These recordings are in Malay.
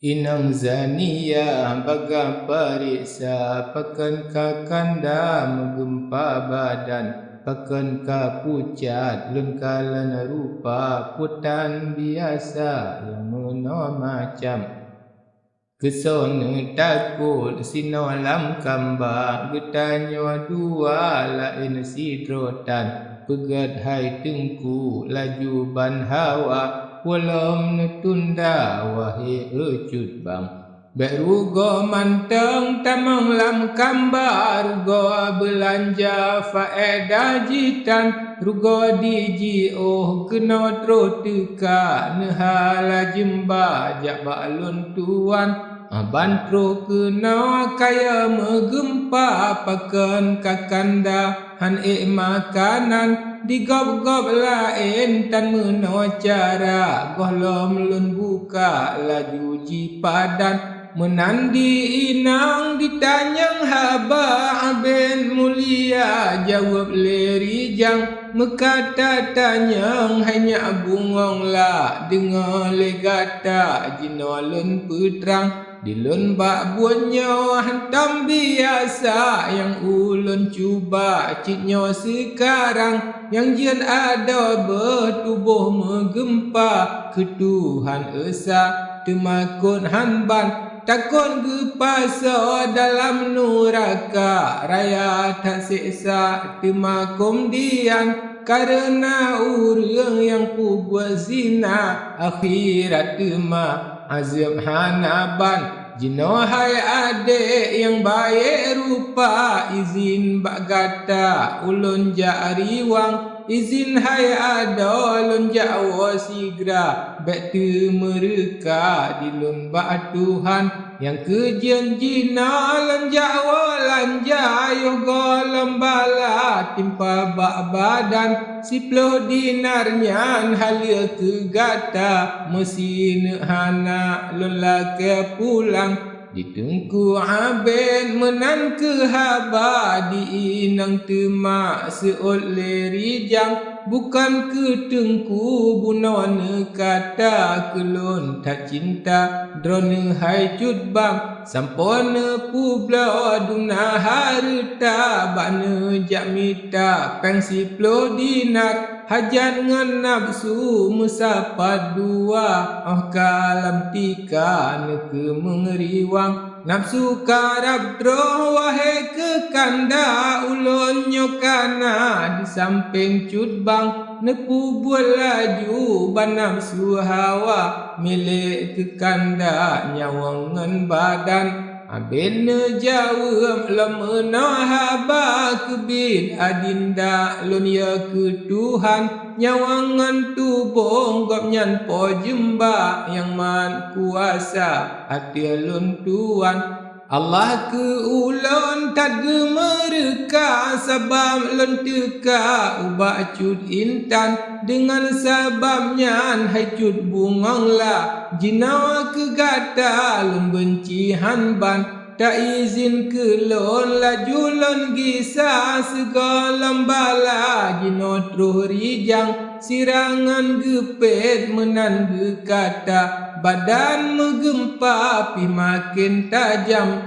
Inang zania baga pariksa pakan ka kanda menggempa badan pakan ka pucat lengkalan rupa putan biasa yang meno macam kesone takut sinolam kamba getanyo dua lain sidrotan pegat hai tengku laju ban hawa walam netunda wahai ecut bang berugo manteng tamang lam kamba rugo belanja faedah jitan rugo diji oh kena trotika nehala jemba jak balun tuan bantro kena kaya menggempa pakan kakanda han makanan digob-gob lain tan meno cara golom lun buka laju ji padan menandi inang ditanyang haba ben mulia jawab lerijang mekata tanyang hanya bungong la dengar legata jinolun putrang dilun bak buonyo hantam biasa yang ulun cuba ciknyo sekarang yang jian ada bertubuh menggempa ketuhan esa temakun hanban takut gepasa dalam nuraka raya tak seksa temakum dian karena urang yang ku buat zina akhirat tema azab hanaban jinohai adik yang baik rupa izin bak gata ulun jak riwang izin hai ada lun jak wasigra bek tu mereka dilun bak Tuhan yang kejian jina lun jak walanja yoga lembala timpa bak badan siploh dinarnya halia ke gata mesin hana lun laki pulang ditengku aben menan ke haba di inang temak seot lerijang bukan ke tengku bunone kata kelon tak cinta drone hai cut bang sampone publa duna harta bane jak mita pengsi plo dinar hajat ngan nafsu musafat dua kalam tika neke mengeriwang nafsu karab droh wahai kekanda ulun nyokana di samping cut bang nepu buat laju ban nafsu hawa milik kekanda nyawangan badan Abin jawab lemena haba kebin adinda lunia ke Tuhan nyawangan tubuh gop nyan po jemba yang man kuasa hati lun tuan Allah ke ulun tak gemerka sebab lun teka ubah cut intan dengan sebabnya hai cut bungong la jinawa ke gata lun benci hanban tak izin ke lun laju lun gisa segala bala jino truh rijang sirangan gepet menan gekata badan menggempa pi makin tajam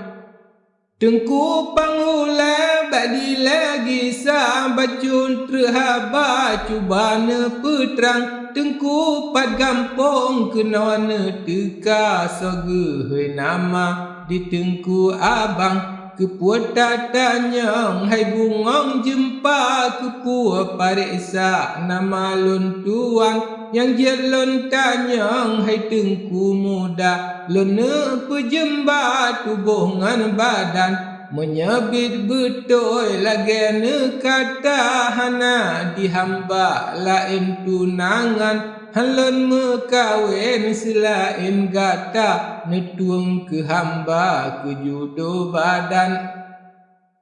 tengku panghula badi lagi sa bacun terhaba cubana petrang tengku pat gampong kenone teka soge nama di tengku abang kepuat tatanyang hai bungong jempa kepuat pariksa nama lun tuan yang jelon tanyang hai tengku muda lune pejemba tubuh ngan badan menyebit betul lagi ne kata hana dihamba lain tunangan halon mekawin selain gata netuang ke hamba ke judo badan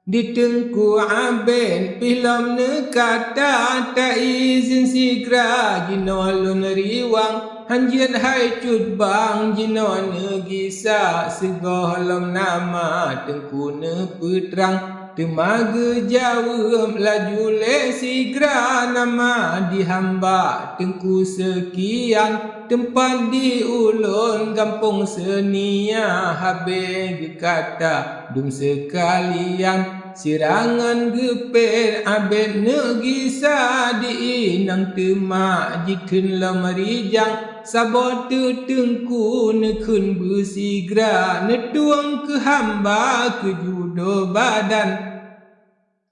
ditengku aben pilam ne kata tak izin sigra jinolun riwang hanjian hai cut bang jinone gisa segolong nama tengku ne putrang temaga jawab laju le sigra nama dihamba tengku sekian tempat di ulun kampung senia habis kata dum sekalian sirangan gepet abet negisa di inang temak jiken lamarijang sabot tengku nekun bersigra netuang ke hamba ke judo badan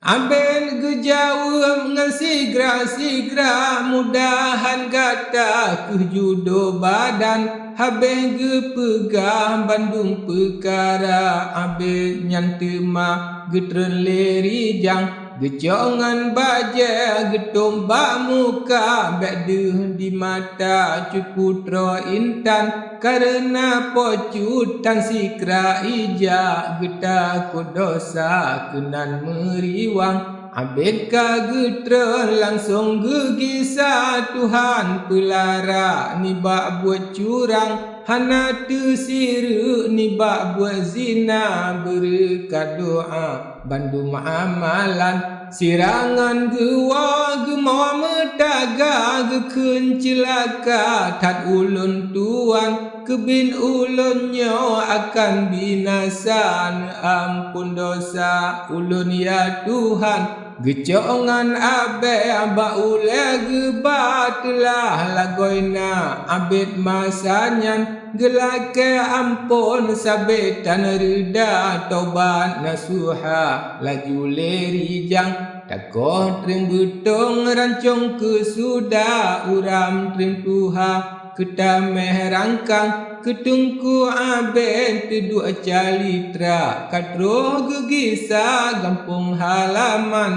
Aben gejauh ngan sigra mudahan gata ke judo badan Haben gepegah Bandung perkara Aben nyantema getren lerijang Gecongan baja getombak muka Bekdeh di mata cuputro intan Karena pocutan sikra ija Geta kodosa kenan meriwang Abed kagetren langsung gegisa Tuhan pelara nibak buat curang Hana tersiru nibak buat zina Berkat doa bandu amalan Sirangan gewa gemawa metaga Geken celaka tat ulun tuan Kebin ulunnya akan binasa Ampun dosa ulun ya Tuhan Gecongan abe aba ule gebat telah lagoina abid masanyan gelake ampun sabetan rida tobat nasuha laju lerijang takoh tring butong rancong kesuda uram tring tuha ketameh rangkang ketungku aben kedua calitra katro gegisa gampung halaman